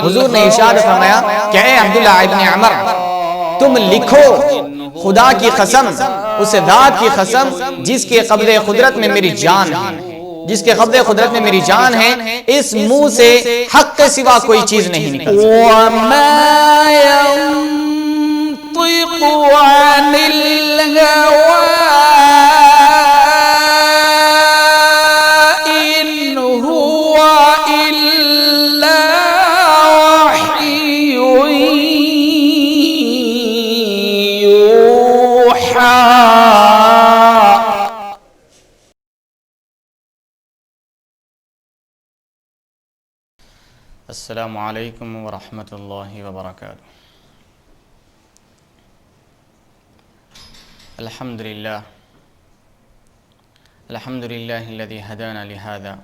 حضور نے ارشاد فرمایا کہ اے عبداللہ ابن عمر، تم لکھو خدا کی قسم، اس ذات کی قسم جس کے قبض قدرت میں میری جان ہے، جس کے قبض قدرت میں میری جان ہے، اس منہ سے حق کے سوا کوئی چیز نہیں نکل سکتی۔ وَمَا يَنطِقُ عَنِ الْهَوَىٰ إِنْ هُوَ إِلَّا وَحْيٌ يُوحَىٰ۔ السلام علیکم ورحمۃ اللہ وبرکاتہ۔ الحمد للہ الذی ہدانا لہذا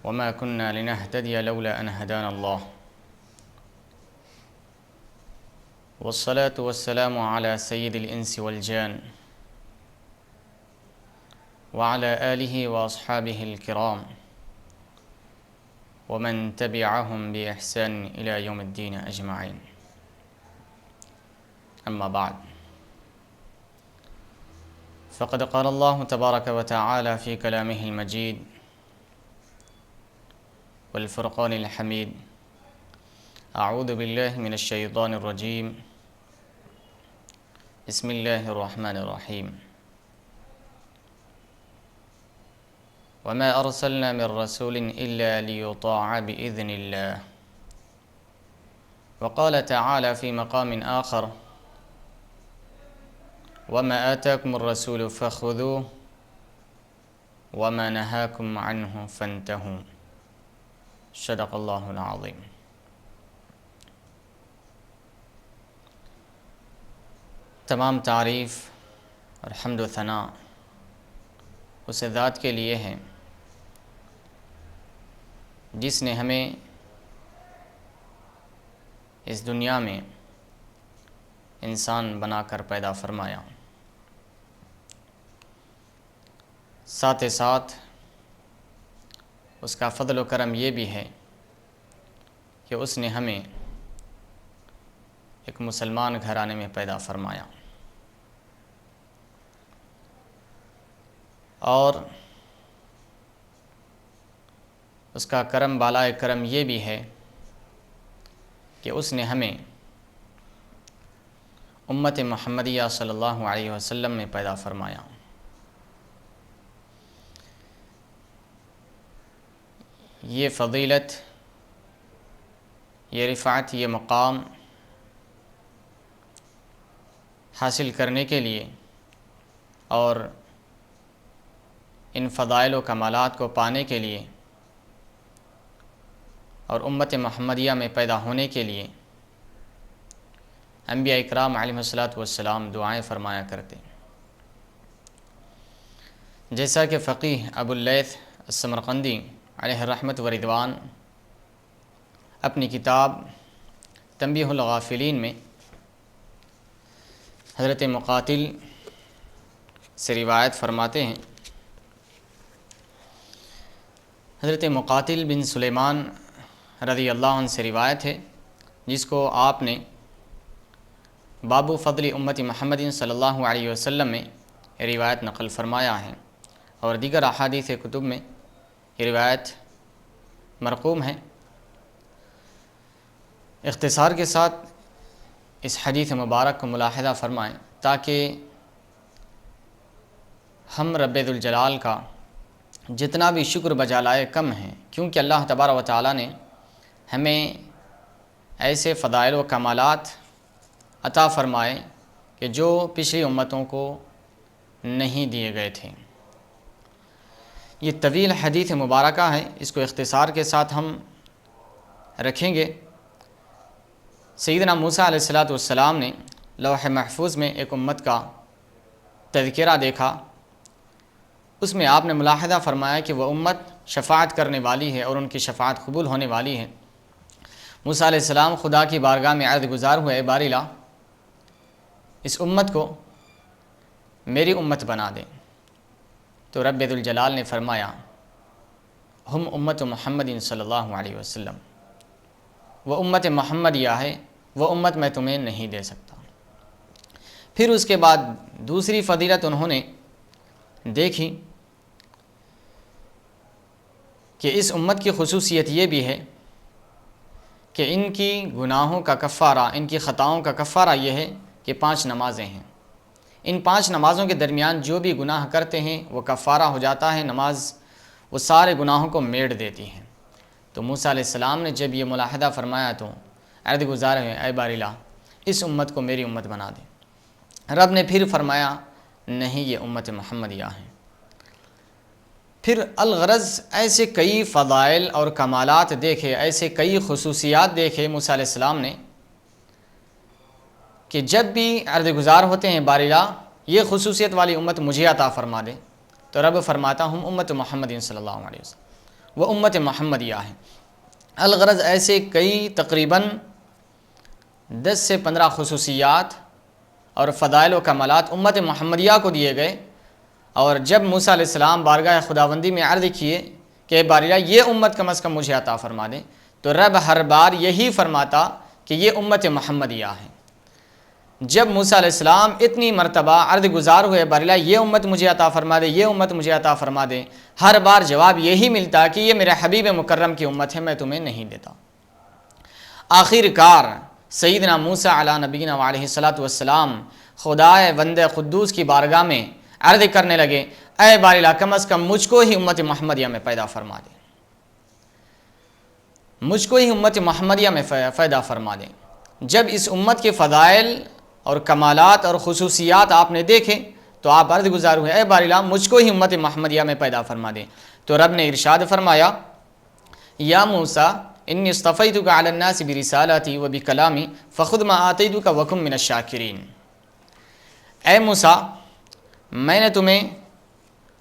وما كنا لنهتدی لولا ان ہدانا اللہ، والصلاة والسلام على سید الانس والجان وعلى آلہ واصحابہ الکرام ومن تبعهم بإحسان إلى يوم الدين أجمعين، أما بعد، فقد قال الله تبارك وتعالى في كلامه المجيد والفرقان الحميد: أعوذ بالله من الشيطان الرجيم، بسم الله الرحمن الرحيم، وما أرسلنا من رسول إلا ليطاع بإذن الله، وقال تعالى في مقام آخر: وما آتاكم الرسول فخذوه وما نهاكم عنه فانتهوا، صدق الله العظيم۔ تمام تعریف اور حمد و ثناء اس ذات کے لیے ہے جس نے ہمیں اس دنیا میں انسان بنا کر پیدا فرمایا، ساتھ ساتھ اس کا فضل و کرم یہ بھی ہے کہ اس نے ہمیں ایک مسلمان گھرانے میں پیدا فرمایا، اور اس کا کرم بالائے کرم یہ بھی ہے کہ اس نے ہمیں امت محمدیہ صلی اللہ علیہ وسلم میں پیدا فرمایا۔ یہ فضیلت، یہ رفعت، یہ مقام حاصل کرنے کے لیے اور ان فضائل و کمالات کو پانے کے لیے اور امت محمدیہ میں پیدا ہونے کے لیے انبیاء اکرام علیہم السلام دعائیں فرمایا کرتے، جیسا کہ فقیہ ابو اللیث السمرقندی علیہ الرحمۃ و رضوان اپنی کتاب تنبیہ الغافلین میں حضرت مقاتل سے روایت فرماتے ہیں۔ حضرت مقاتل بن سلیمان رضی اللہ عنہ سے روایت ہے، جس کو آپ نے باب فضل امت محمد صلی اللہ علیہ وسلم میں روایت نقل فرمایا ہے، اور دیگر احادیث کتب میں یہ روایت مرقوم ہے۔ اختصار کے ساتھ اس حدیث مبارک کو ملاحظہ فرمائیں تاکہ ہم رب ذوالجلال کا جتنا بھی شکر بجا لائے کم ہیں، کیونکہ اللہ تبارک و تعالیٰ نے ہمیں ایسے فضائل و کمالات عطا فرمائے کہ جو پچھلی امتوں کو نہیں دیے گئے تھے۔ یہ طویل حدیث مبارکہ ہے، اس کو اختصار کے ساتھ ہم رکھیں گے۔ سیدنا موسیٰ علیہ السلام نے لوح محفوظ میں ایک امت کا تذکرہ دیکھا، اس میں آپ نے ملاحظہ فرمایا کہ وہ امت شفاعت کرنے والی ہے اور ان کی شفاعت قبول ہونے والی ہے۔ موسیٰ علیہ السلام خدا کی بارگاہ میں عرض گزار ہوئے، اے باری الہ، اس امت کو میری امت بنا دے۔ تو رب ذوالجلال نے فرمایا ہم امت محمد صلی اللہ علیہ وسلم، وہ امت محمدیہ ہے، وہ امت میں تمہیں نہیں دے سکتا۔ پھر اس کے بعد دوسری فضیلت انہوں نے دیکھی کہ اس امت کی خصوصیت یہ بھی ہے کہ ان کی گناہوں کا کفارہ، ان کی خطاؤں کا کفارہ یہ ہے کہ 5 نمازیں ہیں۔ ان 5 نمازوں کے درمیان جو بھی گناہ کرتے ہیں وہ کفارہ ہو جاتا ہے، نماز وہ سارے گناہوں کو میٹ دیتی ہے۔ تو موسیٰ علیہ السلام نے جب یہ ملاحظہ فرمایا تو عرض گزار ہے، اے باری اللہ اس امت کو میری امت بنا دے۔ رب نے پھر فرمایا نہیں، یہ امت محمدیہ ہیں۔ پھر الغرض ایسے کئی فضائل اور کمالات دیکھے، ایسے کئی خصوصیات دیکھے موسیٰ علیہ السلام نے کہ جب بھی عرض گزار ہوتے ہیں باری اللہ یہ خصوصیت والی امت مجھے عطا فرما دے، تو رب فرماتا ہم امت محمد صلی اللہ علیہ وسلم، وہ امت محمدیہ ہیں۔ الغرض ایسے کئی تقریباً 10 سے 15 خصوصیات اور فضائل و کمالات امت محمدیہ کو دیے گئے، اور جب موسیٰ علیہ السلام بارگاہ خداوندی میں عرض کیے کہ باری اللہ یہ امت کم از کم مجھے عطا فرما دیں، تو رب ہر بار یہی فرماتا کہ یہ امت محمدیہ ہے۔ جب موسیٰ علیہ السلام اتنی مرتبہ عرض گزار ہوئے باری اللہ یہ امت مجھے عطا فرما دے، یہ امت مجھے عطا فرما دے، ہر بار جواب یہی ملتا کہ یہ میرے حبیب مکرم کی امت ہے، میں تمہیں نہیں دیتا۔ آخر کار سیدنا موسیٰ علیہ نبینا علیہ الصلاۃ والسلام خدائے بند قدوس کی بارگاہ میں عرض کرنے لگے، اے باری اللہ کم از کم مجھ کو ہی امت محمدیہ میں پیدا فرما دے، مجھ کو ہی امت محمدیہ میں پیدا فرما دے۔ جب اس امت کے فضائل اور کمالات اور خصوصیات آپ نے دیکھے تو آپ عرض گزار ہوئے، اے باری اللہ مجھ کو ہی امت محمدیہ میں پیدا فرما دے۔ تو رب نے ارشاد فرمایا، یا موسیٰ انی اصطفیتک علی الناس برسالتی و بکلامی فخذ ما آتیتک وکن من الشاکرین۔ اے موسیٰ میں نے تمہیں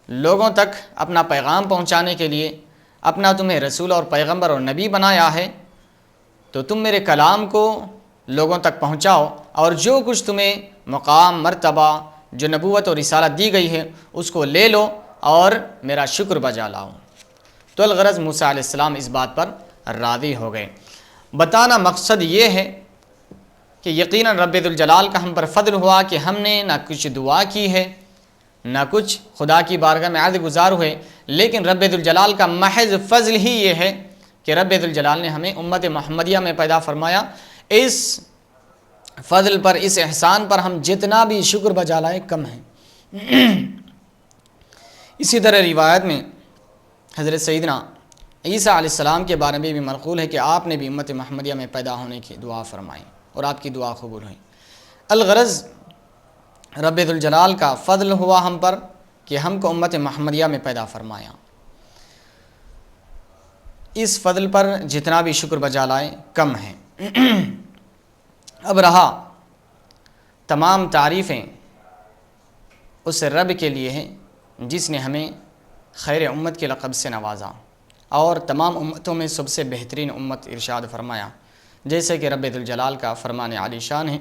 لوگوں تک اپنا پیغام پہنچانے کے لیے اپنا تمہیں رسول اور پیغمبر اور نبی بنایا ہے، تو تم میرے کلام کو لوگوں تک پہنچاؤ، اور جو کچھ تمہیں مقام مرتبہ جو نبوت اور رسالت دی گئی ہے اس کو لے لو اور میرا شکر بجا لاؤ۔ تو الغرض موسیٰ علیہ السلام اس بات پر راضی ہو گئے۔ بتانا مقصد یہ ہے کہ یقیناً رب ذوالجلال کا ہم پر فضل ہوا کہ ہم نے نہ کچھ دعا کی ہے نہ کچھ خدا کی بارگاہ میں عرض گزار ہوئے، لیکن رب ذوالجلال کا محض فضل ہی یہ ہے کہ رب ذوالجلال نے ہمیں امت محمدیہ میں پیدا فرمایا۔ اس فضل پر، اس احسان پر ہم جتنا بھی شکر بجا لائیں کم ہیں۔ اسی طرح روایت میں حضرت سیدنا عیسیٰ علیہ السلام کے بارے میں بھی منقول ہے کہ آپ نے بھی امت محمدیہ میں پیدا ہونے کی دعا فرمائی اور آپ کی دعا قبول ہوئی۔ الغرض رب ذوالجلال کا فضل ہوا ہم پر کہ ہم کو امت محمدیہ میں پیدا فرمایا۔ اس فضل پر جتنا بھی شکر بجا لائیں کم ہیں۔ اب رہا تمام تعریفیں اس رب کے لیے ہیں جس نے ہمیں خیر امت کے لقب سے نوازا اور تمام امتوں میں سب سے بہترین امت ارشاد فرمایا، جیسے کہ رب ذوالجلال کا فرمان عالی شان ہے،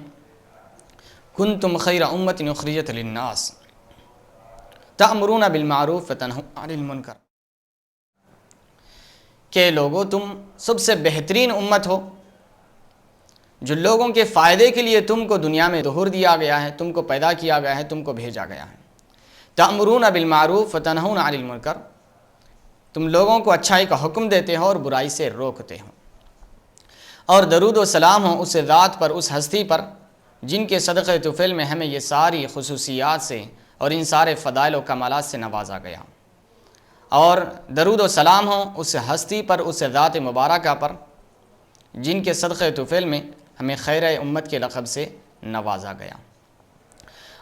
کنتم خیر امت اخرجت للناس تأمرون بالمعروف وتنہون عن المنکر، کہ لوگو تم سب سے بہترین امت ہو جو لوگوں کے فائدے کے لیے تم کو دنیا میں ظہور دیا گیا ہے، تم کو پیدا کیا گیا ہے، تم کو بھیجا گیا ہے۔ تأمرون بالمعروف وتنہون عن المنکر، تم لوگوں کو اچھائی کا حکم دیتے ہو اور برائی سے روکتے ہو، اور درود و سلام ہو اس ذات پر، اس ہستی پر جن کے صدقہ طفیل میں ہمیں یہ ساری خصوصیات سے اور ان سارے فضائل و کمالات سے نوازا گیا، اور درود و سلام ہو اس ہستی پر، اس ذات مبارکہ پر جن کے صدقہ طفیل میں ہمیں خیر امت کے لقب سے نوازا گیا۔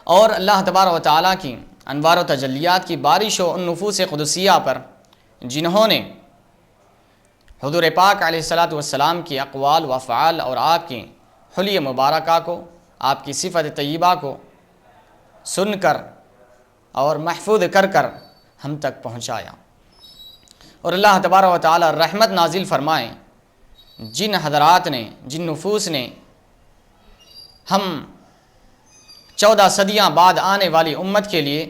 اور اللہ تبارک و تعالیٰ کی انوار و تجلیات کی بارش ہو ان نفوس قدسیہ پر جنہوں نے حضور پاک علیہ الصلاۃ والسلام کی اقوال و افعال اور آپ کی حلی مبارکہ کو، آپ کی صفت طیبہ کو سن کر اور محفوظ کر کر ہم تک پہنچایا۔ اور اللہ تبارک و تعالیٰ رحمت نازل فرمائیں جن حضرات نے، جن نفوس نے ہم 14 صدیاں بعد آنے والی امت کے لیے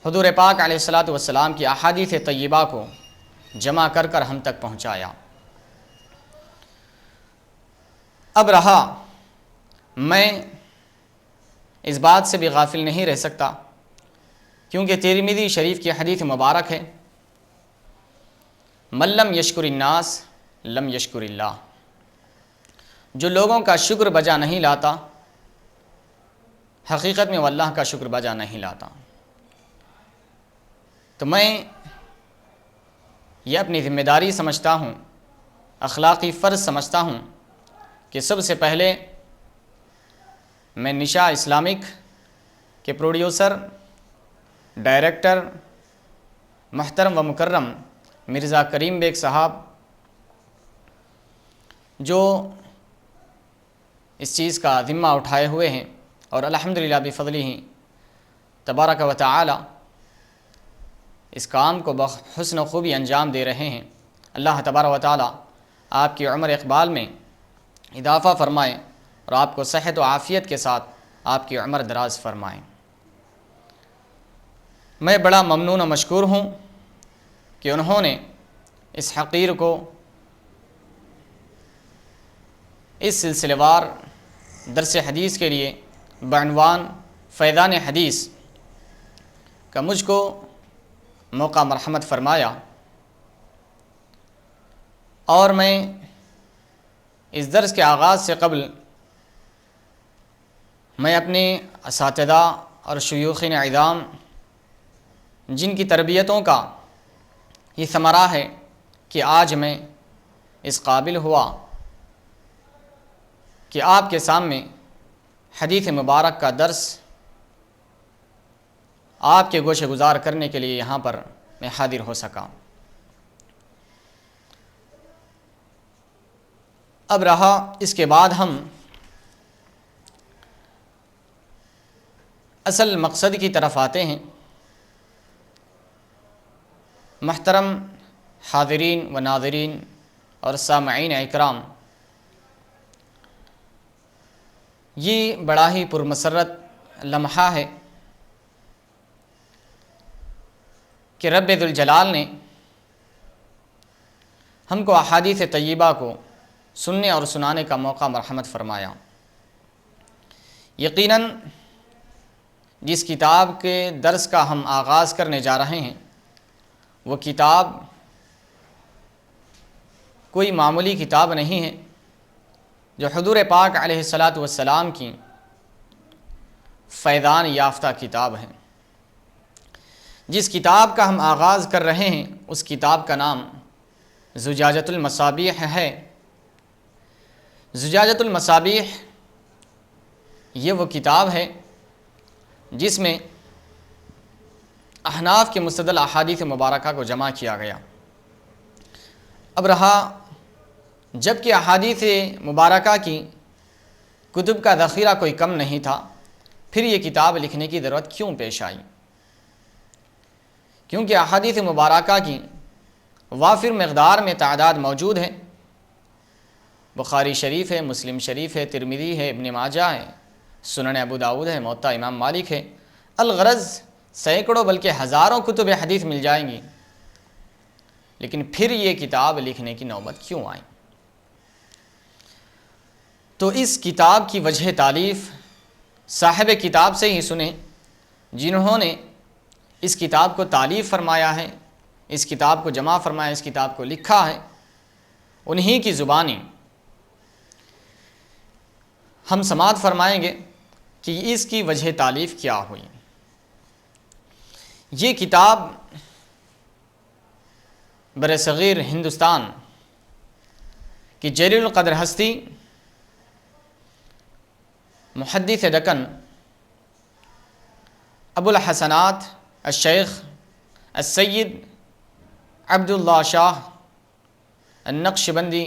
حضور پاک علیہ الصلاۃ والسلام کی احادیث طیبہ کو جمع کر کر ہم تک پہنچایا۔ اب رہا میں اس بات سے بھی غافل نہیں رہ سکتا، کیونکہ ترمذی شریف کی حدیث مبارک ہے، من لم یشکر الناس لم یشکر اللہ، جو لوگوں کا شکر بجا نہیں لاتا حقیقت میں وہ اللہ کا شکر بجا نہیں لاتا۔ تو میں یہ اپنی ذمہ داری سمجھتا ہوں، اخلاقی فرض سمجھتا ہوں کہ سب سے پہلے میں نشا اسلامک کے پروڈیوسر، ڈائریکٹر محترم و مکرم مرزا کریم بیگ صاحب، جو اس چیز کا ذمہ اٹھائے ہوئے ہیں اور الحمدللہ بفضلہ تبارک و تعالی اس کام کو بحسن و خوبی انجام دے رہے ہیں۔ اللہ تبارک و تعالی آپ کی عمر اقبال میں اضافہ فرمائیں اور آپ کو صحت و عافیت کے ساتھ آپ کی عمر دراز فرمائیں۔ میں بڑا ممنون و مشکور ہوں کہ انہوں نے اس حقیر کو اس سلسلہ وار درس حدیث کے لیے بعنوان فیضان حدیث کا مجھ کو موقع مرحمت فرمایا، اور میں اس درس کے آغاز سے قبل میں اپنے اساتذہ اور شیوخین عظام جن کی تربیتوں کا یہ ثمرہ ہے کہ آج میں اس قابل ہوا کہ آپ کے سامنے حدیث مبارک کا درس آپ کے گوشے گزار کرنے کے لیے یہاں پر میں حاضر ہو سکا۔ اب رہا اس کے بعد ہم اصل مقصد کی طرف آتے ہیں۔ محترم حاضرین و ناظرین اور سامعین اکرام، یہ بڑا ہی پرمسرت لمحہ ہے کہ رب ذوالجلال نے ہم کو احادیث طیبہ کو سننے اور سنانے کا موقع مرحمت فرمایا۔ یقیناً جس کتاب کے درس کا ہم آغاز کرنے جا رہے ہیں وہ کتاب کوئی معمولی کتاب نہیں ہے، جو حضور پاک علیہ الصلاۃ والسلام کی فیضان یافتہ کتاب ہے۔ جس کتاب کا ہم آغاز کر رہے ہیں اس کتاب کا نام زجاجۃ المصابیح ہے۔ زجاجۃ المصابیح یہ وہ کتاب ہے جس میں احناف کے مستدل احادیث مبارکہ کو جمع کیا گیا۔ اب رہا جب کہ احادیث مبارکہ کی کتب کا ذخیرہ کوئی کم نہیں تھا، پھر یہ کتاب لکھنے کی ضرورت کیوں پیش آئی؟ کیونکہ احادیث مبارکہ کی وافر مقدار میں تعداد موجود ہے۔ بخاری شریف ہے، مسلم شریف ہے، ترمذی ہے، ابن ماجہ ہے، سنن ابو داؤد ہے، موطا امام مالک ہے، الغرض سینکڑوں بلکہ ہزاروں کتب حدیث مل جائیں گی، لیکن پھر یہ کتاب لکھنے کی نوبت کیوں آئی؟ تو اس کتاب کی وجہ تالیف صاحب کتاب سے ہی سنیں، جنہوں نے اس کتاب کو تالیف فرمایا ہے، اس کتاب کو جمع فرمایا، اس کتاب کو لکھا ہے، انہی کی زبانی ہم سماعت فرمائیں گے کہ اس کی وجہ تالیف کیا ہوئی۔ یہ کتاب برصغیر ہندوستان کی جلیل القدر ہستی محدث دکن ابو الحسنات الشیخ السید عبداللہ شاہ النقشبندی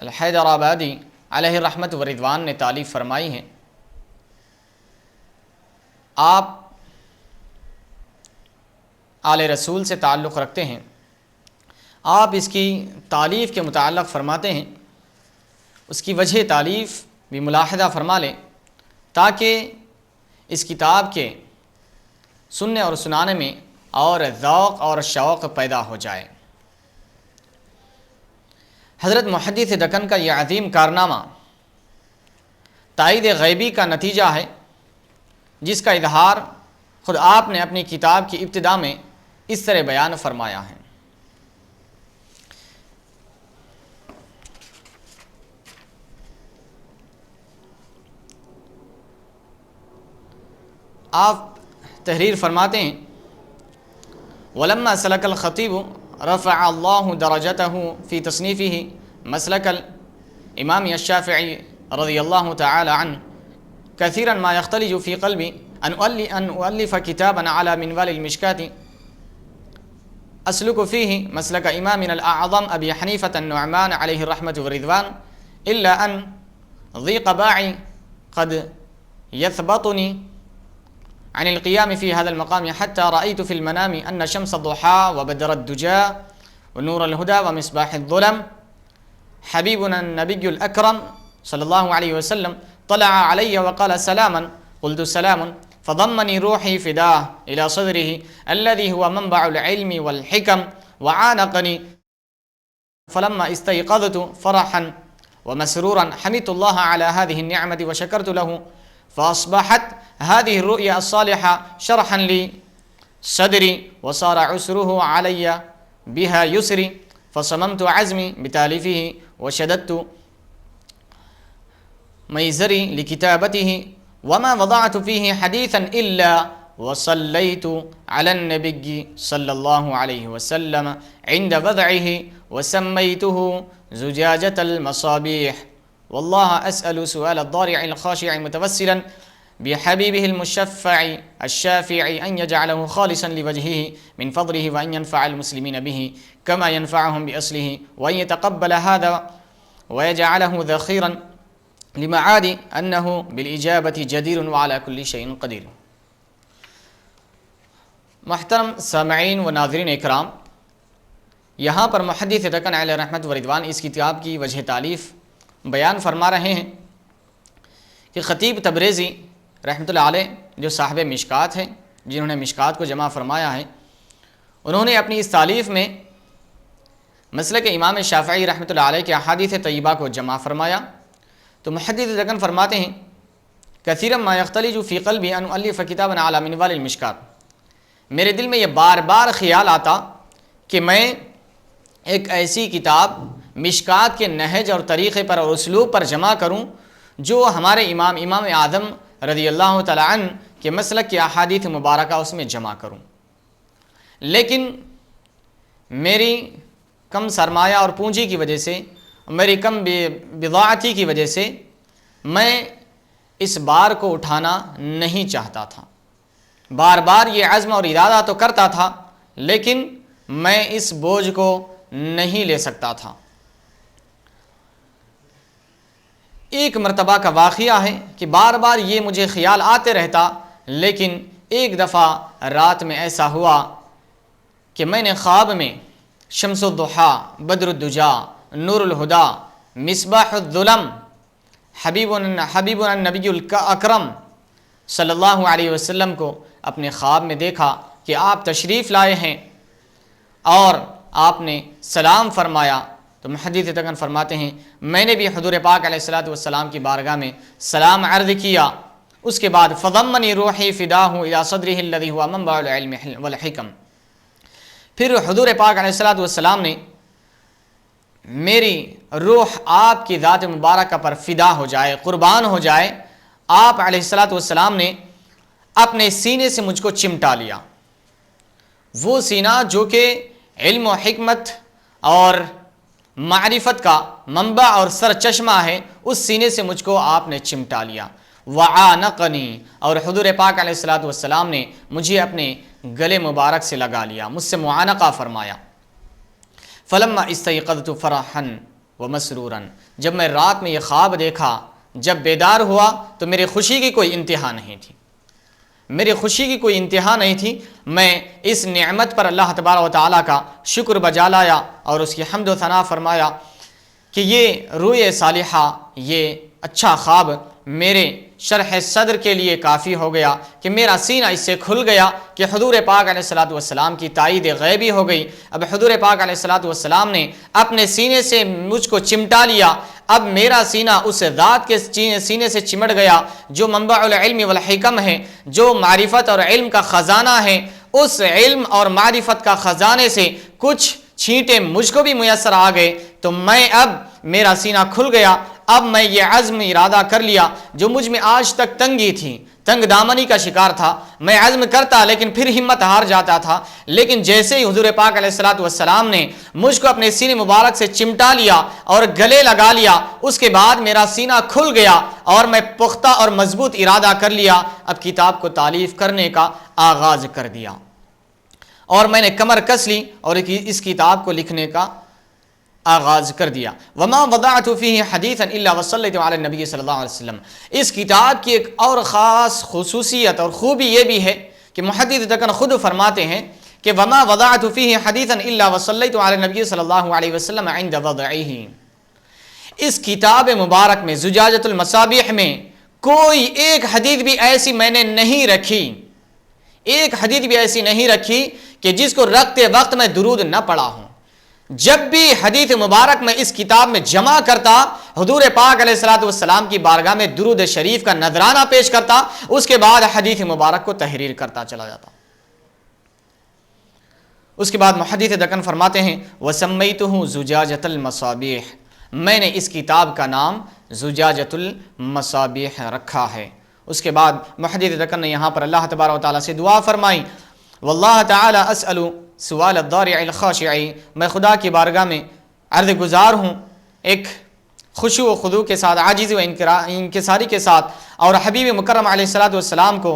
الحیدرآبادی علیہ رحمت و رضوان نے تالیف فرمائی ہیں۔ آپ آل رسول سے تعلق رکھتے ہیں، آپ اس کی تالیف کے متعلق فرماتے ہیں، اس کی وجہ تالیف بھی ملاحظہ فرما لیں تاکہ اس کتاب کے سننے اور سنانے میں اور ذوق اور شوق پیدا ہو جائے۔ حضرت محدث دکن کا یہ عظیم کارنامہ تائید غیبی کا نتیجہ ہے، جس کا اظہار خود آپ نے اپنی کتاب کی ابتدا میں اس طرح بیان فرمایا ہے۔ آپ تحریر فرماتے ہیں وَلَمَّا سَلَكَ الْخَطِيبُ رَفَعَ اللَّهُ دَرَجَتَهُ فِي تَصْنِيفِهِ مسلك الإمام الشافعي رضي الله تعالى عنه كثيرا ما يختلج في قلبي أن أؤلف كتابا على منوال المشكاة أسلك فيه مسلك إمامنا الأعظم أبي حنيفة النعمان عليه الرحمة والرضوان إلا أن ضيق باعي قد يثبطني عن القيام في هذا المقام حتى رأيت في المنام أن شمس الضحى وبدر الدجى ونور الهدى ومصباح الظلم حبيبنا النبي الأكرم صلى الله عليه وسلم طلع علي وقال سلاما، قلت سلام، فضمني روحي فداه إلى صدره الذي هو منبع العلم والحكم وعانقني، فلما استيقظت فرحا ومسرورا حمدت الله على هذه النعمة وشكرت له، فأصبحت هذه الرؤيا الصالحة شرحا لي صدري وصار عسره علي بها يسري، فصممت عزمي بتاليفه وشددت ميزري لكتابته، وما وضعت فيه حديثا إلا وصليت على النبي صلى الله عليه وسلم عند وضعه وسميته زجاجة المصابيح، والله أسأل سؤال الضارع الخاشع متوسلا بحبيبه المشفع الشافع أن يجعله خالصا لوجهه من فضله وأن ينفع المسلمين به كما ينفعهم بأصله، وأن يتقبل هذا ويجعله ذخيرا لمعاد أنه بالإجابة جدير وعلى كل شيء قدير۔ محترم سامعین و ناظرین اکرام، یہاں پر محدث دکن علیہ رحمت و رضوان اس کتاب کی وجہ تالیف بیان فرما رہے ہیں کہ خطیب تبریزی رحمۃ اللہ علیہ جو صاحب مشکات ہیں، جنہوں نے مشکات کو جمع فرمایا ہے، انہوں نے اپنی اس تالیف میں مسلک امام شافعی رحمۃ اللہ علیہ کے احادیث طیبہ کو جمع فرمایا۔ تو محدث دکن فرماتے ہیں کثیرا ما یختلج فی قلبی ان اؤلف کتابا علی منوال المشکات، میرے دل میں یہ بار بار خیال آتا کہ میں ایک ایسی کتاب مشکات کے نہج اور طریقے پر اور اسلوب پر جمع کروں جو ہمارے امام اعظم رضی اللہ تعالی عنہ کے مسلک کی احادیث مبارکہ اس میں جمع کروں، لیکن میری کم سرمایہ اور پونجی کی وجہ سے، میری کم بضاعتی کی وجہ سے میں اس بار کو اٹھانا نہیں چاہتا تھا۔ بار بار یہ عزم اور ارادہ تو کرتا تھا، لیکن میں اس بوجھ کو نہیں لے سکتا تھا۔ ایک مرتبہ کا واقعہ ہے کہ بار بار یہ مجھے خیال آتے رہتا، لیکن ایک دفعہ رات میں ایسا ہوا کہ میں نے خواب میں شمس الضحیٰ، بدر الدجا، نور الہدا، مصباح الظلم، حبیبنا النبی الاکرم صلی اللہ علیہ وسلم کو اپنے خواب میں دیکھا کہ آپ تشریف لائے ہیں اور آپ نے سلام فرمایا۔ تو محدث دکن فرماتے ہیں میں نے بھی حضور پاک علیہ الصلوۃ والسلام کی بارگاہ میں سلام عرض کیا، اس کے بعد فضمنی روحی فداہ الی صدرہ الذی ہوا منبع العلم والحکم، پھر حضور پاک علیہ الصلوۃ والسلام نے میری روح آپ کی ذات مبارکہ پر فدا ہو جائے، قربان ہو جائے، آپ علیہ الصلوۃ والسلام نے اپنے سینے سے مجھ کو چمٹا لیا، وہ سینہ جو کہ علم و حکمت اور معرفت کا منبع اور سر چشمہ ہے، اس سینے سے مجھ کو آپ نے چمٹا لیا۔ وعانقنی، اور حضور پاک علیہ الصلوۃ والسلام نے مجھے اپنے گلے مبارک سے لگا لیا، مجھ سے معانقہ فرمایا۔ فلما استيقظت فرحا ومسرورا، جب میں رات میں یہ خواب دیکھا، جب بیدار ہوا تو میری خوشی کی کوئی انتہا نہیں تھی، میری خوشی کی کوئی انتہا نہیں تھی۔ میں اس نعمت پر اللہ تبارک و تعالیٰ کا شکر بجا لایا اور اس کی حمد و ثنا فرمایا کہ یہ روئے صالحہ، یہ اچھا خواب میرے شرح صدر کے لیے کافی ہو گیا کہ میرا سینہ اس سے کھل گیا کہ حضور پاک علیہ الصلوۃ والسلام کی تائید غیبی ہو گئی۔ اب حضور پاک علیہ الصلوۃ والسلام نے اپنے سینے سے مجھ کو چمٹا لیا۔ اب میرا سینہ اس ذات کے سینے سے چمٹ گیا جو منبع العلم والحکم ہے، جو معرفت اور علم کا خزانہ ہے۔ اس علم اور معرفت کا خزانے سے کچھ چھینٹے مجھ کو بھی میسر آ گئے، تو میں اب میرا سینہ کھل گیا۔ اب میں یہ عزم ارادہ کر لیا جو مجھ میں آج تک تنگی تھی، تنگ دامنی کا شکار تھا، میں عزم کرتا لیکن پھر ہمت ہار جاتا تھا، لیکن جیسے ہی حضور پاک علیہ الصلوۃ والسلام نے مجھ کو اپنے سینے مبارک سے چمٹا لیا اور گلے لگا لیا، اس کے بعد میرا سینہ کھل گیا اور میں پختہ اور مضبوط ارادہ کر لیا، اب کتاب کو تالیف کرنے کا آغاز کر دیا، اور میں نے کمر کس لی اور اس کتاب کو لکھنے کا آغاز کر دیا۔ وما وضعت فيه حدیثا الا وصلیت علی النبی صلی اللہ علیہ وسلم۔ اس کتاب کی ایک اور خاص خصوصیت اور خوبی یہ بھی ہے کہ محدث دکن خود فرماتے ہیں کہ وما وضعت فيه حدیثا الا وصلیت علی النبی صلی اللہ علیہ وسلم عند وضعه۔ اس کتاب مبارک میں زجاجۃ المصابیح میں کوئی ایک حدیث بھی ایسی میں نے نہیں رکھی، ایک حدیث بھی ایسی نہیں رکھی کہ جس کو رکھتے وقت میں درود نہ پڑھا ہوں۔ جب بھی حدیث مبارک میں اس کتاب میں جمع کرتا، حضور پاک علیہ الصلوۃ والسلام کی بارگاہ میں درود شریف کا نذرانہ پیش کرتا، اس کے بعد حدیث مبارک کو تحریر کرتا چلا جاتا۔ اس کے بعد محدث دکن فرماتے ہیں وَسَمَّيْتُهُ زُجَاجَةَ الْمَصَابِيحِ، میں نے اس کتاب کا نام زجاجۃ المصابیح رکھا ہے۔ اس کے بعد محدث دکن نے یہاں پر اللہ تبارک و تعالیٰ سے دعا فرمائی واللہ تعالی اسأل سوال الضارع الخاشع، میں خدا کی بارگاہ میں عرض گزار ہوں ایک خشوع و خضوع کے ساتھ، عاجزی و انکساری کے ساتھ، اور حبیب مکرم علیہ الصلوۃ والسلام کو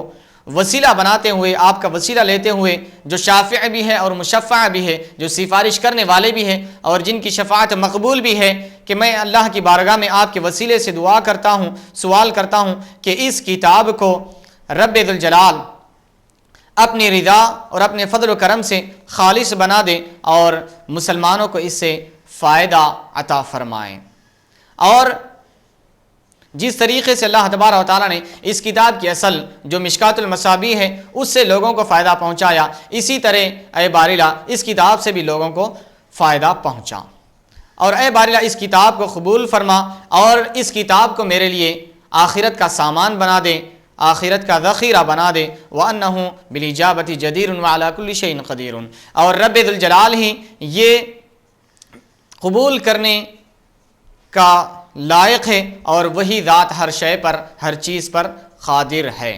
وسیلہ بناتے ہوئے، آپ کا وسیلہ لیتے ہوئے، جو شافع بھی ہے اور مشفع بھی ہے، جو سفارش کرنے والے بھی ہیں اور جن کی شفاعت مقبول بھی ہے، کہ میں اللہ کی بارگاہ میں آپ کے وسیلے سے دعا کرتا ہوں، سوال کرتا ہوں کہ اس کتاب کو رب ذوالجلال اپنی رضا اور اپنے فضل و کرم سے خالص بنا دے اور مسلمانوں کو اس سے فائدہ عطا فرمائیں۔ اور جس طریقے سے اللہ تبارک و تعالیٰ نے اس کتاب کی اصل جو مشکات المصابیح ہے اس سے لوگوں کو فائدہ پہنچایا، اسی طرح اے باری اللہ اس کتاب سے بھی لوگوں کو فائدہ پہنچا، اور اے باری اللہ اس کتاب کو قبول فرما اور اس کتاب کو میرے لیے آخرت کا سامان بنا دے، آخرت کا ذخیرہ بنا دے، وَأَنَّهُ بِالْإِجَابَةِ جَدِيرٌ وَعَلَى كُلِّ شَيْءٍ قَدِيرٌ، اور رب ذوالجلال ہی یہ قبول کرنے کا لائق ہے اور وہی ذات ہر شے پر، ہر چیز پر قادر ہے۔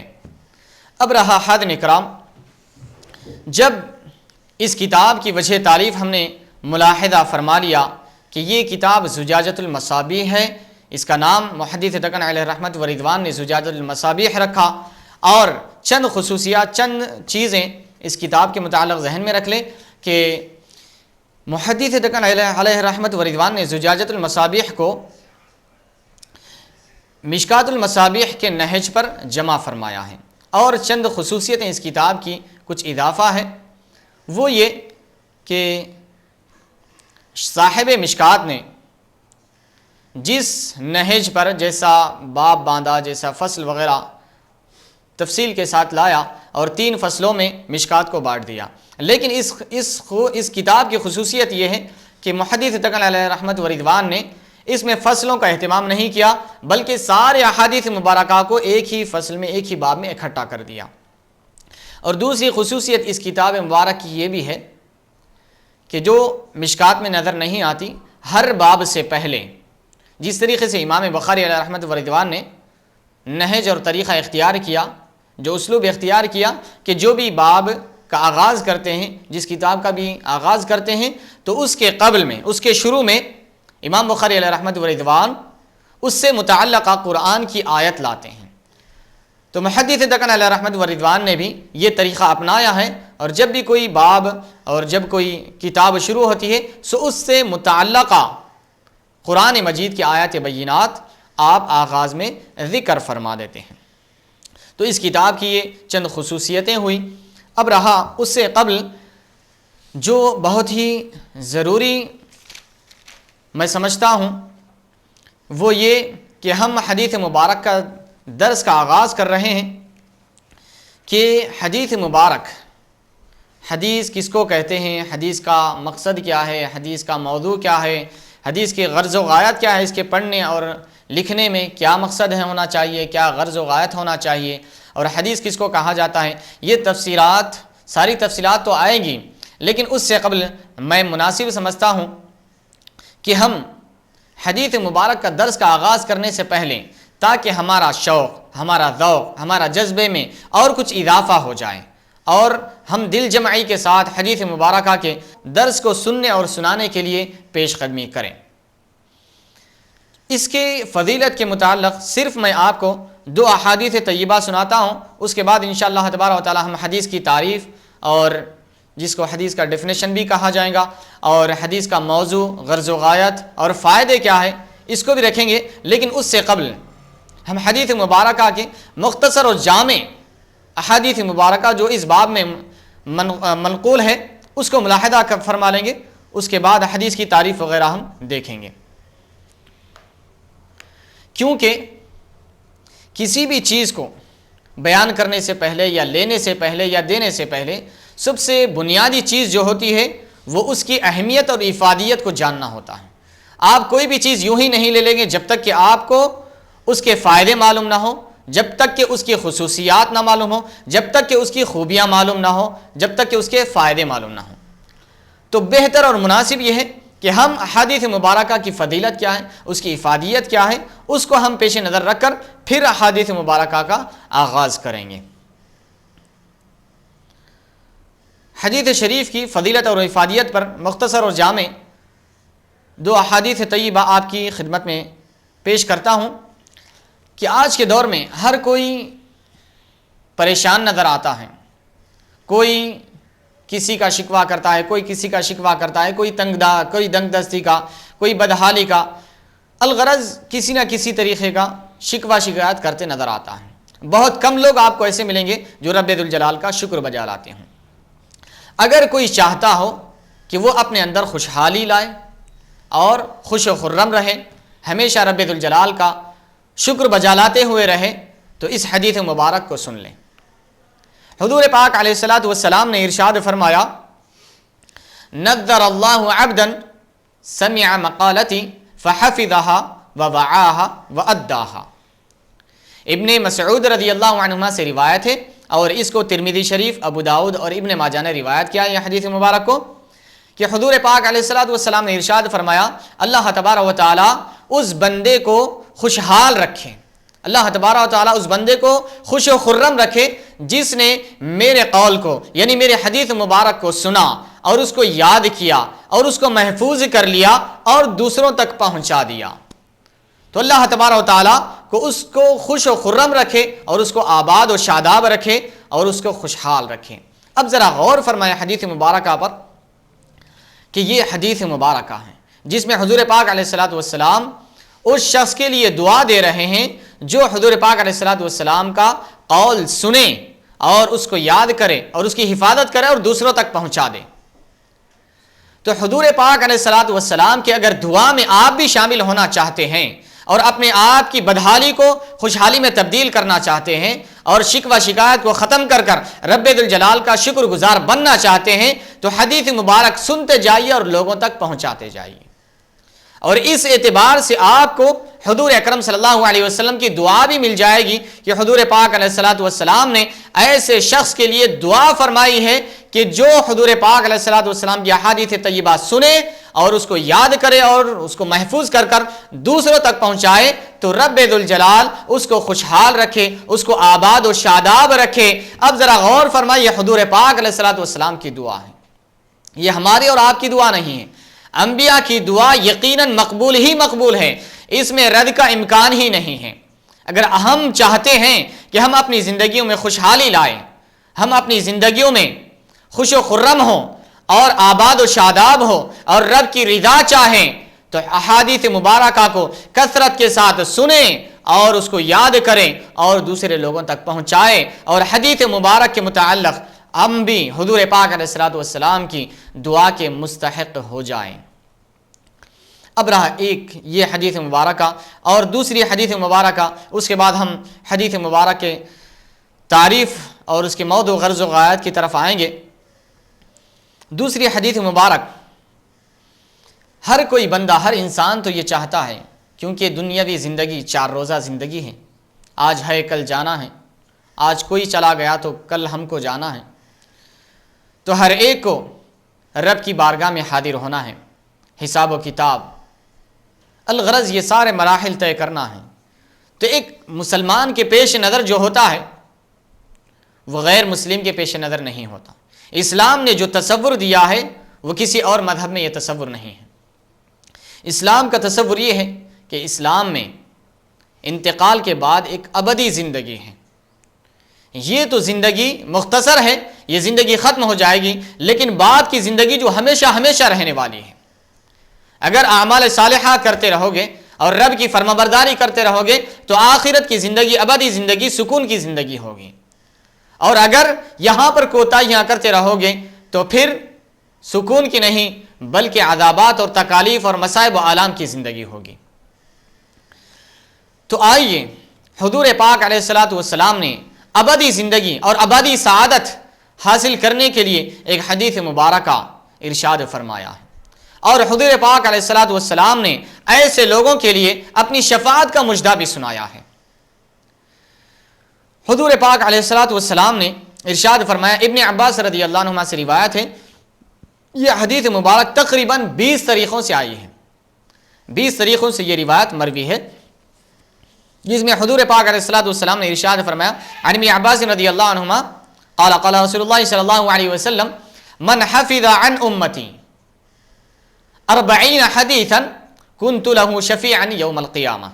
اب رہا حاضرین اکرام، جب اس کتاب کی وجہ تعریف ہم نے ملاحظہ فرما لیا کہ یہ کتاب زجاجۃ المصابیح ہے، اس کا نام محدث دکن علیہ رحمت و رضوان نے زجاجۃ المصابیح رکھا، اور چند خصوصیات، چند چیزیں اس کتاب کے متعلق ذہن میں رکھ لیں کہ محدث دکن علیہ رحمت و رضوان نے زجاجۃ المصابیح کو مشکات المصابیح کے نہج پر جمع فرمایا ہے، اور چند خصوصیتیں اس کتاب کی کچھ اضافہ ہے، وہ یہ کہ صاحب مشکات نے جس نہج پر جیسا باب باندھا، جیسا فصل وغیرہ تفصیل کے ساتھ لایا اور 3 فصلوں میں مشکات کو بانٹ دیا، لیکن اس کتاب کی خصوصیت یہ ہے کہ محدث دکن علیہ رحمت و رضوان نے اس میں فصلوں کا اہتمام نہیں کیا، بلکہ سارے احادیث مبارکہ کو ایک ہی فصل میں، ایک ہی باب میں اکٹھا کر دیا۔ اور دوسری خصوصیت اس کتاب مبارک کی یہ بھی ہے کہ جو مشکات میں نظر نہیں آتی، ہر باب سے پہلے جس طریقے سے امام بخاری علیہ رحمت و رضوان نے نہج اور طریقہ اختیار کیا، جو اسلوب اختیار کیا کہ جو بھی باب کا آغاز کرتے ہیں، جس کتاب کا بھی آغاز کرتے ہیں، تو اس کے قبل میں، اس کے شروع میں امام بخاری علیہ رحمت و رضوان اس سے متعلقہ قرآن کی آیت لاتے ہیں۔ تو محدث دکن علیہ رحمت و رضوان نے بھی یہ طریقہ اپنایا ہے، اور جب بھی کوئی باب اور جب کوئی کتاب شروع ہوتی ہے سو اس سے متعلقہ قرآن مجید کی آیات بینات آپ آغاز میں ذکر فرما دیتے ہیں۔ تو اس کتاب کی یہ چند خصوصیتیں ہوئی۔ اب رہا اس سے قبل جو بہت ہی ضروری میں سمجھتا ہوں وہ یہ کہ ہم حدیث مبارک کا درس کا آغاز کر رہے ہیں کہ حدیث مبارک، حدیث کس کو کہتے ہیں، حدیث کا مقصد کیا ہے، حدیث کا موضوع کیا ہے، حدیث کی غرض و غایت کیا ہے، اس کے پڑھنے اور لکھنے میں کیا مقصد ہے ہونا چاہیے، کیا غرض و غایت ہونا چاہیے، اور حدیث کس کو کہا جاتا ہے، یہ تفسیرات، ساری تفصیلات تو آئیں گی، لیکن اس سے قبل میں مناسب سمجھتا ہوں کہ ہم حدیث مبارک کا درس کا آغاز کرنے سے پہلے، تاکہ ہمارا شوق، ہمارا ذوق، ہمارا جذبے میں اور کچھ اضافہ ہو جائے اور ہم دل جمعی کے ساتھ حدیث مبارکہ کے درس کو سننے اور سنانے کے لیے پیش قدمی کریں۔ اس کے فضیلت کے متعلق صرف میں آپ کو 2 احادیث طیبہ سناتا ہوں، اس کے بعد انشاءاللہ تبارک و تعالی ہم حدیث کی تعریف اور جس کو حدیث کا ڈیفینیشن بھی کہا جائے گا اور حدیث کا موضوع، غرض و غایت اور فائدے کیا ہے اس کو بھی رکھیں گے، لیکن اس سے قبل ہم حدیث مبارکہ کے مختصر اور جامع احادیث مبارکہ جو اس باب میں منقول ہے اس کو ملاحظہ فرما لیں گے، اس کے بعد حدیث کی تعریف وغیرہ ہم دیکھیں گے۔ کیونکہ کسی بھی چیز کو بیان کرنے سے پہلے یا لینے سے پہلے یا دینے سے پہلے سب سے بنیادی چیز جو ہوتی ہے وہ اس کی اہمیت اور افادیت کو جاننا ہوتا ہے۔ آپ کوئی بھی چیز یوں ہی نہیں لے لیں گے جب تک کہ آپ کو اس کے فائدے معلوم نہ ہو، جب تک کہ اس کی خصوصیات نہ معلوم ہو، جب تک کہ اس کی خوبیاں معلوم نہ ہو، جب تک کہ اس کے فائدے معلوم نہ ہوں۔ تو بہتر اور مناسب یہ ہے کہ ہم احادیث مبارکہ کی فضیلت کیا ہے، اس کی افادیت کیا ہے، اس کو ہم پیش نظر رکھ کر پھر احادیث مبارکہ کا آغاز کریں گے۔ حدیث شریف کی فضیلت اور افادیت پر مختصر اور جامع 2 احادیث طیبہ آپ کی خدمت میں پیش کرتا ہوں کہ آج کے دور میں ہر کوئی پریشان نظر آتا ہے، کوئی کسی کا شکوہ کرتا ہے، کوئی کسی کا شکوہ کرتا ہے، کوئی دنگ دستی کا، کوئی بدحالی کا، الغرض کسی نہ کسی طریقے کا شکوہ شکایت کرتے نظر آتا ہے۔ بہت کم لوگ آپ کو ایسے ملیں گے جو رب ذوالجلال کا شکر بجا لاتے ہوں۔ اگر کوئی چاہتا ہو کہ وہ اپنے اندر خوشحالی لائے اور خوش و خرم رہے، ہمیشہ رب ذوالجلال کا شکر بجا لاتے ہوئے رہے، تو اس حدیث مبارک کو سن لیں۔ حضور پاک علیہ الصلوۃ والسلام نے ارشاد فرمایا، نذر اللہ عبدا سمع مقالتی فحفظها ووعاها واداها۔ ابن مسعود رضی اللہ عنہما سے روایت ہے اور اس کو ترمذی شریف، ابو داؤد اور ابن ماجہ نے روایت کیا یہ حدیث مبارک کو کہ حضور پاک علیہ الصلوۃ والسلام نے ارشاد فرمایا، اللہ تبارک و تعالی اس بندے کو خوشحال رکھے، اللہ تبارک و تعالی اس بندے کو خوش و خرم رکھے جس نے میرے قول کو یعنی میرے حدیث مبارک کو سنا اور اس کو یاد کیا اور اس کو محفوظ کر لیا اور دوسروں تک پہنچا دیا۔ تو اللہ تبارک و تعالیٰ کو اس کو خوش و خرم رکھے اور اس کو آباد و شاداب رکھے اور اس کو خوشحال رکھے۔ اب ذرا غور فرمائے حدیث مبارکہ پر کہ یہ حدیث مبارکہ ہے جس میں حضور پاک علیہ الصلوۃ والسلام اس شخص کے لیے دعا دے رہے ہیں جو حضور پاک علیہ الصلوۃ والسلام کا قول سنے اور اس کو یاد کرے اور اس کی حفاظت کرے اور دوسروں تک پہنچا دے۔ تو حضور پاک علیہ الصلوۃ والسلام کے اگر دعا میں آپ بھی شامل ہونا چاہتے ہیں اور اپنے آپ کی بدحالی کو خوشحالی میں تبدیل کرنا چاہتے ہیں اور شکوہ شکایت کو ختم کر رب ذوالجلال کا شکر گزار بننا چاہتے ہیں تو حدیث مبارک سنتے جائیے اور لوگوں تک پہنچاتے جائیے۔ اور اس اعتبار سے آپ کو حضور اکرم صلی اللہ علیہ وسلم کی دعا بھی مل جائے گی کہ حضور پاک علیہ الصلوۃ والسلام نے ایسے شخص کے لیے دعا فرمائی ہے کہ جو حضور پاک علیہ الصلوۃ والسلام کی احادیث طیبہ سنے اور اس کو یاد کرے اور اس کو محفوظ کر دوسروں تک پہنچائے تو رب ذوالجلال اس کو خوشحال رکھے، اس کو آباد و شاداب رکھے۔ اب ذرا غور فرمائیے، حضور پاک علیہ الصلوۃ والسلام کی دعا ہے، یہ ہماری اور آپ کی دعا نہیں ہے۔ انبیاء کی دعا یقیناً مقبول ہی مقبول ہے، اس میں رد کا امکان ہی نہیں ہے۔ اگر ہم چاہتے ہیں کہ ہم اپنی زندگیوں میں خوشحالی لائیں، ہم اپنی زندگیوں میں خوش و خرم ہوں اور آباد و شاداب ہو اور رب کی رضا چاہیں تو احادیث مبارکہ کو کثرت کے ساتھ سنیں اور اس کو یاد کریں اور دوسرے لوگوں تک پہنچائیں اور حدیث مبارک کے متعلق ہم بھی حضور پاک علیہ الصلوۃ والسلام کی دعا کے مستحق ہو جائیں۔ اب رہا ایک یہ حدیث مبارکہ اور دوسری حدیث مبارکہ، اس کے بعد ہم حدیث مبارک کے تعریف اور اس کے موضوع غرض و غایت کی طرف آئیں گے۔ دوسری حدیث مبارک، ہر کوئی بندہ، ہر انسان تو یہ چاہتا ہے، کیونکہ دنیاوی زندگی 4 روزہ زندگی ہے، آج ہے کل جانا ہے، آج کوئی چلا گیا تو کل ہم کو جانا ہے، تو ہر ایک کو رب کی بارگاہ میں حاضر ہونا ہے، حساب و کتاب، الغرض یہ سارے مراحل طے کرنا ہے۔ تو ایک مسلمان کے پیش نظر جو ہوتا ہے وہ غیر مسلم کے پیش نظر نہیں ہوتا۔ اسلام نے جو تصور دیا ہے وہ کسی اور مذہب میں یہ تصور نہیں ہے۔ اسلام کا تصور یہ ہے کہ اسلام میں انتقال کے بعد ایک ابدی زندگی ہے۔ یہ تو زندگی مختصر ہے، یہ زندگی ختم ہو جائے گی، لیکن بعد کی زندگی جو ہمیشہ ہمیشہ رہنے والی ہے۔ اگر اعمال صالحہ کرتے رہو گے اور رب کی فرمانبرداری کرتے رہو گے تو آخرت کی زندگی ابدی زندگی، سکون کی زندگی ہوگی، اور اگر یہاں پر کوتاہیاں کرتے رہو گے تو پھر سکون کی نہیں بلکہ عذابات اور تکالیف اور مصائب و آلام کی زندگی ہوگی۔ تو آئیے حضور پاک علیہ الصلوۃ والسلام نے ابدی زندگی اور ابدی سعادت حاصل کرنے کے لیے ایک حدیث مبارکہ ارشاد فرمایا ہے، اور حضور پاک علیہ الصلوۃ والسلام نے ایسے لوگوں کے لیے اپنی شفاعت کا مژدہ بھی سنایا ہے۔ حضور پاک علیہ الصلوۃ والسلام نے ارشاد فرمایا، ابن عباس رضی اللہ عنہما سے روایت ہے، یہ حدیث مبارک تقریباً 20 طریقوں سے آئی ہے، 20 طریقوں سے یہ روایت مروی ہے، جس میں حضور پاک علیہ الصلوۃ والسلام نے ارشاد فرمایا، عن ابن عباس رضی اللہ عنہما قال قال رسول اللہ صلی اللہ علیہ وسلم من حفظ عن امتی 40 حدیثا کنت له شفیعا یوم القیامہ۔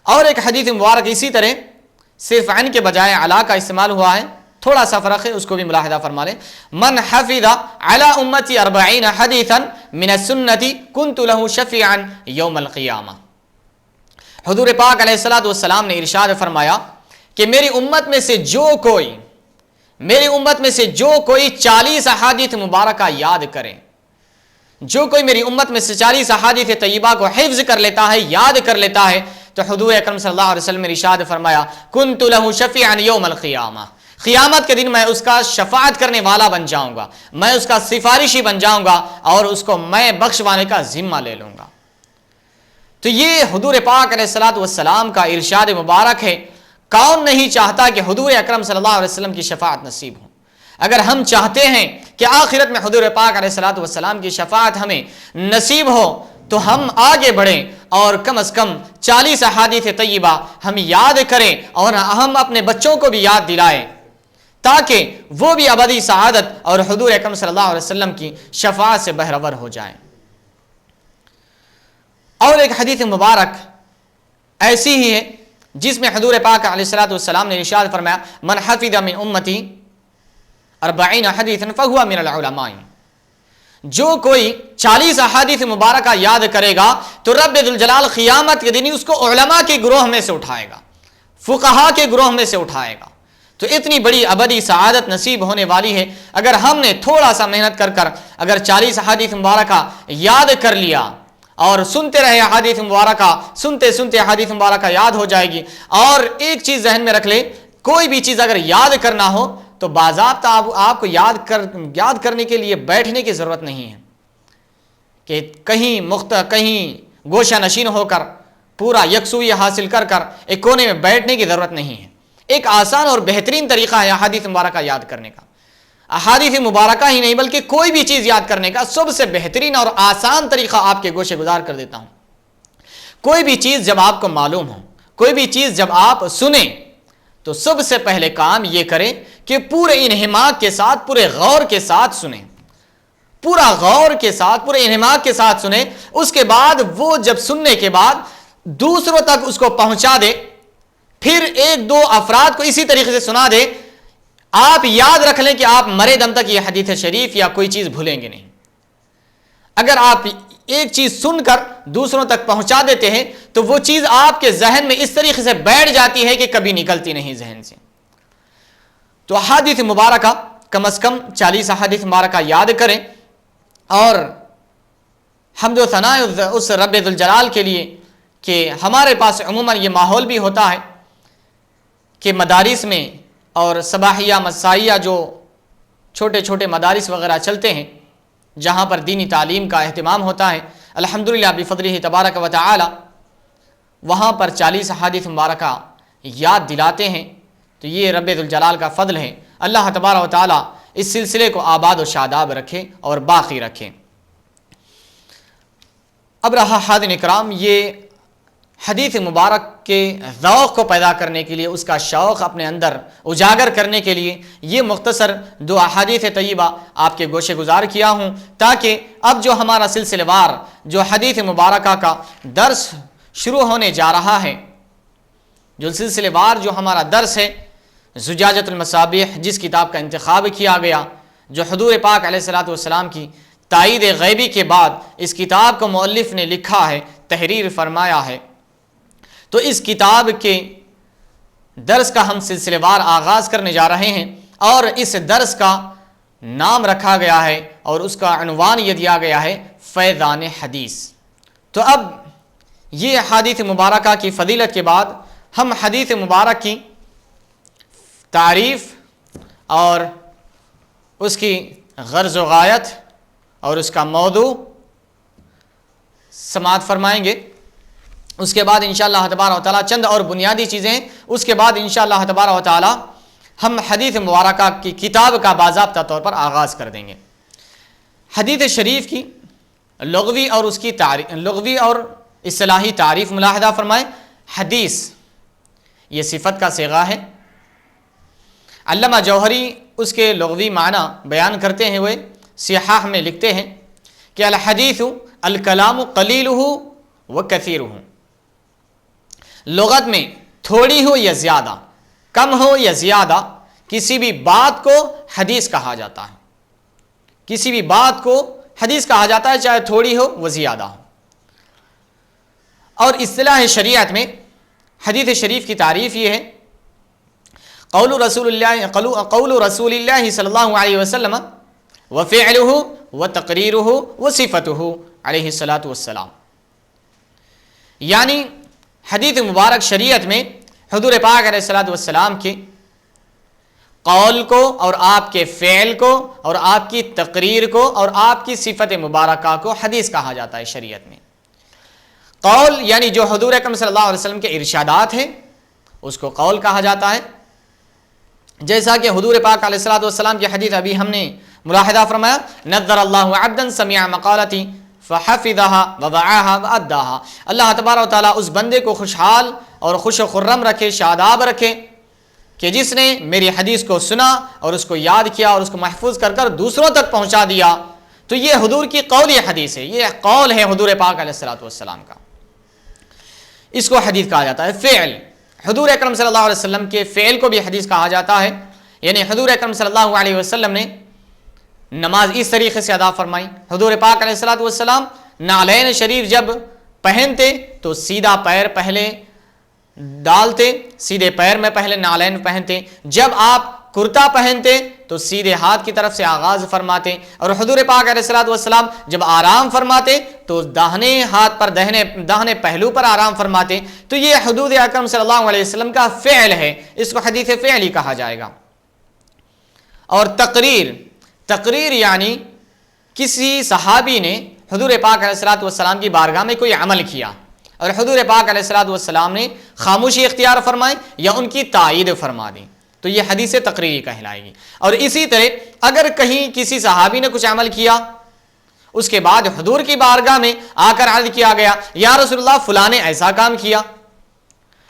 اور ایک حدیث مبارک اسی طرح صرف عن کے بجائے علا کا استعمال ہوا ہے، تھوڑا سا فرق ہے، اس کو بھی ملاحظہ فرما لیں۔ من حفظ علی امتی 40 حدیثا من السنة کنت له شفیعا یوم القیامہ۔ حضور پاک علیہ الصلوۃ والسلام نے ارشاد فرمایا کہ میری امت میں سے جو کوئی 40 احادیث مبارکہ یاد کرے، جو کوئی میری امت میں سے 40 احادیث طیبہ کو حفظ کر لیتا ہے، یاد کر لیتا ہے، تو حضور اکرم صلی اللہ علیہ وسلم نے ارشاد فرمایا کنت له شفیعا یوم القیامہ، قیامت کے دن میں اس کا شفاعت کرنے والا بن جاؤں گا، میں اس کا سفارشی بن جاؤں گا اور اس کو میں بخشوانے کا ذمہ لے لوں گا۔ تو یہ حضور پاک علیہ الصلوۃ والسلام کا ارشاد مبارک ہے۔ کون نہیں چاہتا کہ حضور اکرم صلی اللہ علیہ وسلم کی شفاعت نصیب ہو؟ اگر ہم چاہتے ہیں کہ آخرت میں حضور پاک علیہ الصلوۃ والسلام کی شفاعت ہمیں نصیب ہو تو ہم آگے بڑھیں اور کم از کم 40 احادیث طیبہ ہم یاد کریں اور ہم اپنے بچوں کو بھی یاد دلائیں تاکہ وہ بھی ابدی سعادت اور حضور اکرم صلی اللہ علیہ وسلم کی شفاعت سے بہرور ہو جائیں۔ اور ایک حدیث مبارک ایسی ہی ہے جس میں حضور پاک علیہ الصلوۃ والسلام نے ارشاد فرمایا من حفظ من امتی 40 حدیثا فهو من العلماء، جو کوئی 40 احادیث مبارکہ یاد کرے گا تو رب ذوالجلال قیامت کے دن اس کو علماء کے گروہ میں سے اٹھائے گا، فقہاء کے گروہ میں سے اٹھائے گا۔ تو اتنی بڑی ابدی سعادت نصیب ہونے والی ہے اگر ہم نے تھوڑا سا محنت کر اگر 40 احادیث مبارکہ یاد کر لیا اور سنتے رہے احادیث مبارکہ، سنتے سنتے احادیث مبارکہ یاد ہو جائے گی۔ اور ایک چیز ذہن میں رکھ لیں، کوئی بھی چیز اگر یاد کرنا ہو تو باضابطہ آپ کو یاد کرنے کے لیے بیٹھنے کی ضرورت نہیں ہے کہ کہیں گوشہ نشین ہو کر پورا یکسوئی حاصل کر ایک کونے میں بیٹھنے کی ضرورت نہیں ہے۔ ایک آسان اور بہترین طریقہ ہے احادیث مبارکہ یاد کرنے کا۔ احادیث مبارکہ ہی نہیں بلکہ کوئی بھی چیز یاد کرنے کا سب سے بہترین اور آسان طریقہ آپ کے گوشے گزار کر دیتا ہوں۔ کوئی بھی چیز جب آپ کو معلوم ہو، کوئی بھی چیز جب آپ سنیں تو سب سے پہلے کام یہ کریں کہ پورے انہماک کے ساتھ، پورے غور کے ساتھ سنیں، پورا غور کے ساتھ، پورے انہماک کے ساتھ سنیں۔ اس کے بعد وہ جب سننے کے بعد دوسروں تک اس کو پہنچا دے، پھر 1-2 افراد کو اسی طریقے سے سنا دے۔ آپ یاد رکھ لیں کہ آپ مرے دم تک یہ حدیث شریف یا کوئی چیز بھولیں گے نہیں۔ اگر آپ ایک چیز سن کر دوسروں تک پہنچا دیتے ہیں تو وہ چیز آپ کے ذہن میں اس طریقے سے بیٹھ جاتی ہے کہ کبھی نکلتی نہیں ذہن سے۔ تو احادیث مبارکہ کم از کم 40 احادیث مبارکہ یاد کریں اور حمد و ثنا اس رب ذوالجلال کے لیے کہ ہمارے پاس عموماً یہ ماحول بھی ہوتا ہے کہ مدارس میں اور صباحیہ مسائیہ جو چھوٹے چھوٹے مدارس وغیرہ چلتے ہیں جہاں پر دینی تعلیم کا اہتمام ہوتا ہے، الحمدللہ بفضلہ تبارک و تعالی وہاں پر 40 احادیث مبارکہ یاد دلاتے ہیں، تو یہ رب ذوالجلال کا فضل ہے۔ اللہ تبارک و تعالی اس سلسلے کو آباد و شاداب رکھے اور باقی رکھے۔ اب رہا حاضرین اکرام، یہ حدیث مبارک کے ذوق کو پیدا کرنے کے لیے، اس کا شوق اپنے اندر اجاگر کرنے کے لیے یہ مختصر 2 احادیث طیبہ آپ کے گوشے گزار کیا ہوں، تاکہ اب جو ہمارا سلسلے وار جو حدیث مبارکہ کا درس شروع ہونے جا رہا ہے، جو سلسلے وار جو ہمارا درس ہے زجاجۃ المصابیح، جس کتاب کا انتخاب کیا گیا، جو حضور پاک علیہ الصلوۃ والسلام کی تائید غیبی کے بعد اس کتاب کو مؤلف نے لکھا ہے، تحریر فرمایا ہے، تو اس کتاب کے درس کا ہم سلسلے وار آغاز کرنے جا رہے ہیں، اور اس درس کا نام رکھا گیا ہے اور اس کا عنوان یہ دیا گیا ہے فیضان حدیث۔ تو اب یہ حدیث مبارکہ کی فضیلت کے بعد ہم حدیث مبارک کی تعریف اور اس کی غرض و غایت اور اس کا موضوع سماعت فرمائیں گے۔ اس کے بعد انشاءاللہ تبارک و تعالی چند اور بنیادی چیزیں، اس کے بعد انشاءاللہ تبارک و تعالی ہم حدیث مبارکہ کی کتاب کا باضابطہ طور پر آغاز کر دیں گے۔ حدیث شریف کی لغوی اور اس کی لغوی اور اصطلاحی تعریف ملاحظہ فرمائیں۔ حدیث یہ صفت کا صیغہ ہے۔ علامہ جوہری اس کے لغوی معنی بیان کرتے ہیں، وہ صحاح میں لکھتے ہیں کہ الحدیث الکلام قلیلہ و کثیرہ، لغت میں تھوڑی ہو یا زیادہ، کم ہو یا زیادہ، کسی بھی بات کو حدیث کہا جاتا ہے، کسی بھی بات کو حدیث کہا جاتا ہے، چاہے تھوڑی ہو و زیادہ ہو۔ اور اصطلاح شریعت میں حدیث شریف کی تعریف یہ ہے قول رسول اللہ صلی اللہ علیہ وسلم وفعلہ وتقریرہ وصفتہ علیہ الصلاۃ والسلام، یعنی حدیث مبارک شریعت میں حضور پاک علیہ الصلاۃ والسلام کے قول کو اور آپ کے فعل کو اور آپ کی تقریر کو اور آپ کی صفت مبارکہ کو حدیث کہا جاتا ہے شریعت میں۔ قول یعنی جو حضور اکرم صلی اللہ علیہ وسلم کے ارشادات ہیں اس کو قول کہا جاتا ہے، جیسا کہ حضور پاک علیہ الصلوۃ والسلام کی حدیث ابھی ہم نے ملاحظہ فرمایا، نذر اللہ عبدا سمع مقالتی فحفظها ووعاها واداها، اللہ تبارک و تعالیٰ اس بندے کو خوشحال اور خوش و خرم رکھے، شاداب رکھے کہ جس نے میری حدیث کو سنا اور اس کو یاد کیا اور اس کو محفوظ کر کر دوسروں تک پہنچا دیا۔ تو یہ حضور کی قولی حدیث ہے، یہ قول ہے حضور پاک علیہ الصلوۃ والسلام کا، اس کو حدیث کہا جاتا ہے۔ فعل، حضور اکرم صلی اللہ علیہ وسلم کے فعل کو بھی حدیث کہا جاتا ہے، یعنی حضور اکرم صلی اللہ علیہ وسلم نے نماز اس طریقے سے ادا فرمائی۔ حضور پاک علیہ الصلوۃ والسلام نعلین شریف جب پہنتے تو سیدھا پیر پہلے ڈالتے، سیدھے پیر میں پہلے نعلین پہنتے، جب آپ کرتا پہنتے تو سیدھے ہاتھ کی طرف سے آغاز فرماتے، اور حضور پاک علیہ الصلوۃ والسلام جب آرام فرماتے تو داہنے ہاتھ پر داہنے پہلو پر آرام فرماتے۔ تو یہ حضور اکرم صلی اللہ علیہ وسلم کا فعل ہے، اس کو حدیث فعلی کہا جائے گا۔ اور تقریر یعنی کسی صحابی نے حضور پاک علیہ الصلوۃ والسلام کی بارگاہ میں کوئی عمل کیا اور حضور پاک علیہ الصلوۃ والسلام نے خاموشی اختیار فرمائی یا ان کی تائید فرما دی، تو یہ حدیث تقریری کہلائے گی۔ اور اسی طرح اگر کہیں کسی صحابی نے کچھ عمل کیا، اس کے بعد حضور کی بارگاہ میں آ کر عرض کیا گیا یا رسول اللہ فلاں نے ایسا کام کیا،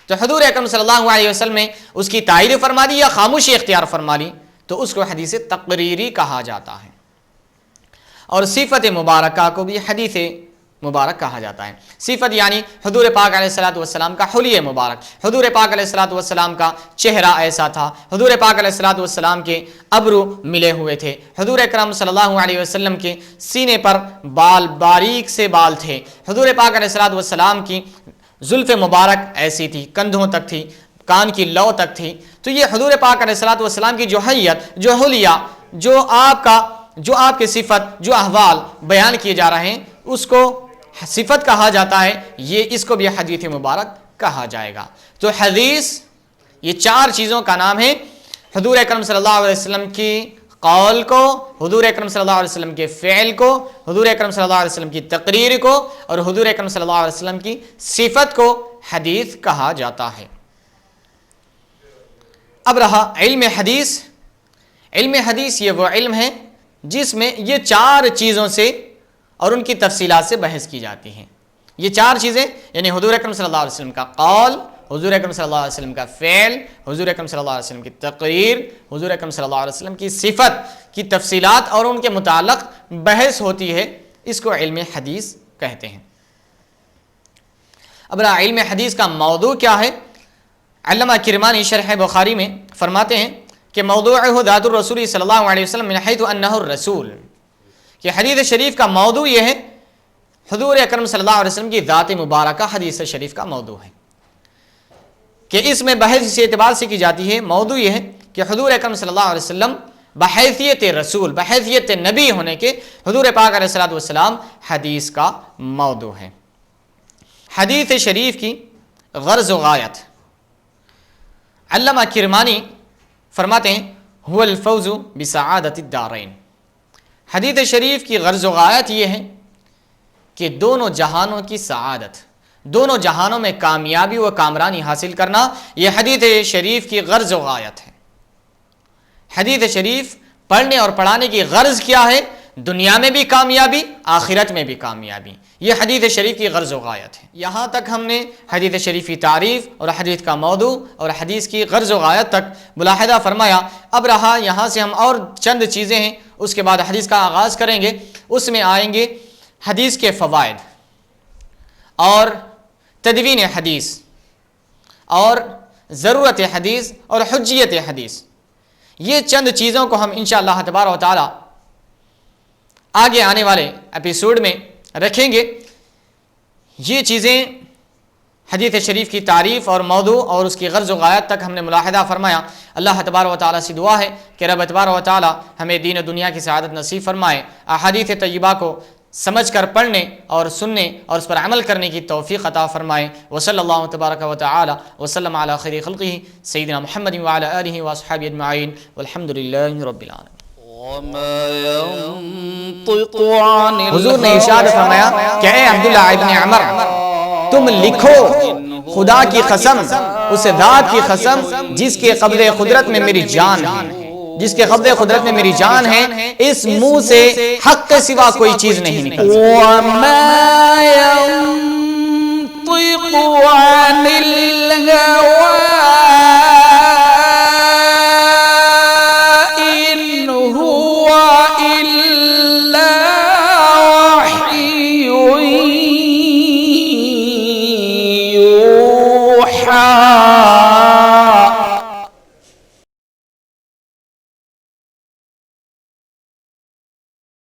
تو حضور اکرم صلی اللہ علیہ وسلم نے اس کی تائید فرما دی یا خاموشی اختیار فرما لی، تو اس کو حدیث تقریری کہا جاتا ہے۔ اور صفت مبارکہ کو بھی حدیث مبارک کہا جاتا ہے۔ صفت یعنی حضور پاک علیہ الصلوۃ والسلام کا حلیہ مبارک، حضور پاک علیہ الصلوۃ والسلام کا چہرہ ایسا تھا، حضور پاک علیہ الصلوۃ والسلام کے ابرو ملے ہوئے تھے، حضور اکرم صلی اللہ علیہ وسلم کے سینے پر بال باریک سے بال تھے، حضور پاک علیہ الصلوۃ والسلام کی زلف مبارک ایسی تھی، کندھوں تک تھی، کان کی لو تک تھی۔ تو یہ حضور پاک علیہ الصلوۃ والسلام کی جو حیت، جو حلیہ، جو آپ کی صفت، جو احوال بیان کیے جا رہے ہیں، اس کو صفت کہا جاتا ہے، یہ اس کو بھی حدیث مبارک کہا جائے گا۔ تو حدیث یہ 4 چیزوں کا نام ہے، حضور اکرم صلی اللہ علیہ وسلم کی قول کو، حضور اکرم صلی اللہ علیہ وسلم کے فعل کو، حضور اکرم صلی اللہ علیہ وسلم کی تقریر کو، اور حضور اکرم صلی اللہ علیہ وسلم کی صفت کو حدیث کہا جاتا ہے۔ اب رہا علم حدیث۔ علم حدیث یہ وہ علم ہے جس میں یہ 4 چیزوں سے اور ان کی تفصیلات سے بحث کی جاتی ہے۔ یہ 4 چیزیں یعنی حضور اکرم صلی اللہ علیہ وسلم کا قول، حضور اکرم صلی اللہ علیہ وسلم کا فعل، حضور اکرم صلی اللہ علیہ وسلم کی تقریر، حضور اکرم صلی اللہ علیہ وسلم کی صفت کی تفصیلات اور ان کے متعلق بحث ہوتی ہے، اس کو علم حدیث کہتے ہیں۔ اب علم حدیث کا موضوع کیا ہے؟ علامہ کرمانی شرح بخاری میں فرماتے ہیں کہ موضوعہ ذات الرسول صلی اللہ علیہ وسلم من حیث انہ الرسول، کہ حدیث شریف کا موضوع یہ ہے، حضور اکرم صلی اللہ علیہ وسلم کی ذات مبارکہ حدیث شریف کا موضوع ہے، کہ اس میں بحث اس اعتبار سے کی جاتی ہے، موضوع یہ ہے کہ حضور اکرم صلی اللہ علیہ وسلم بحیثیت رسول، بحیثیت نبی ہونے کے حضور پاک علیہ الصلوۃ والسلام حدیث کا موضوع ہے۔ حدیث شریف کی غرض و غایت، علامہ کرمانی فرماتے ہیں هو الفوز بسعادت الدارین، حدیث شریف کی غرض و غایت یہ ہے کہ دونوں جہانوں کی سعادت، دونوں جہانوں میں کامیابی و کامرانی حاصل کرنا، یہ حدیث شریف کی غرض و غایت ہے۔ حدیث شریف پڑھنے اور پڑھانے کی غرض کیا ہے؟ دنیا میں بھی کامیابی، آخرت میں بھی کامیابی، یہ حدیث شریف کی غرض و غایت ہے۔ یہاں تک ہم نے حدیث شریف کی تعریف اور حدیث کا موضوع اور حدیث کی غرض و غایت تک ملاحظہ فرمایا۔ اب رہا یہاں سے ہم اور چند چیزیں ہیں، اس کے بعد حدیث کا آغاز کریں گے، اس میں آئیں گے حدیث کے فوائد اور تدوین حدیث اور ضرورت حدیث اور حجیت حدیث، یہ چند چیزوں کو ہم انشاءاللہ تبارک و تعالی آگے آنے والے ایپیسوڈ میں رکھیں گے۔ یہ چیزیں حدیث شریف کی تعریف اور موضوع اور اس کی غرض و غایت تک ہم نے ملاحظہ فرمایا۔ اللہ تبارک و تعالی سے دعا ہے کہ رب تبارک و تعالی ہمیں دین و دنیا کی سعادت نصیب فرمائے، احادیث طیبہ کو سمجھ کر پڑھنے اور سننے اور اس پر عمل کرنے کی توفیق عطا فرمائے۔ وصلی اللہ تبارک و تعالی وسلم علی خیر خلقہ سیدنا محمد وعلی آلہ واصحابہ اجمعین والحمد للہ رب العالمین۔ حضور نے ارشاد فرمایا کہ اے عبداللہ ابن عمر، تم لکھو خدا کی قسم، اس ذات کی قسم جس کے قبضہ قدرت میں میری جان ہے، جس کے قبضہ قدرت میں میری جان ہے، اس منہ سے حق کے سوا کوئی چیز نہیں نکل سکتی۔ وما ينطق عن الهوى إن هو إلا وحي يوحى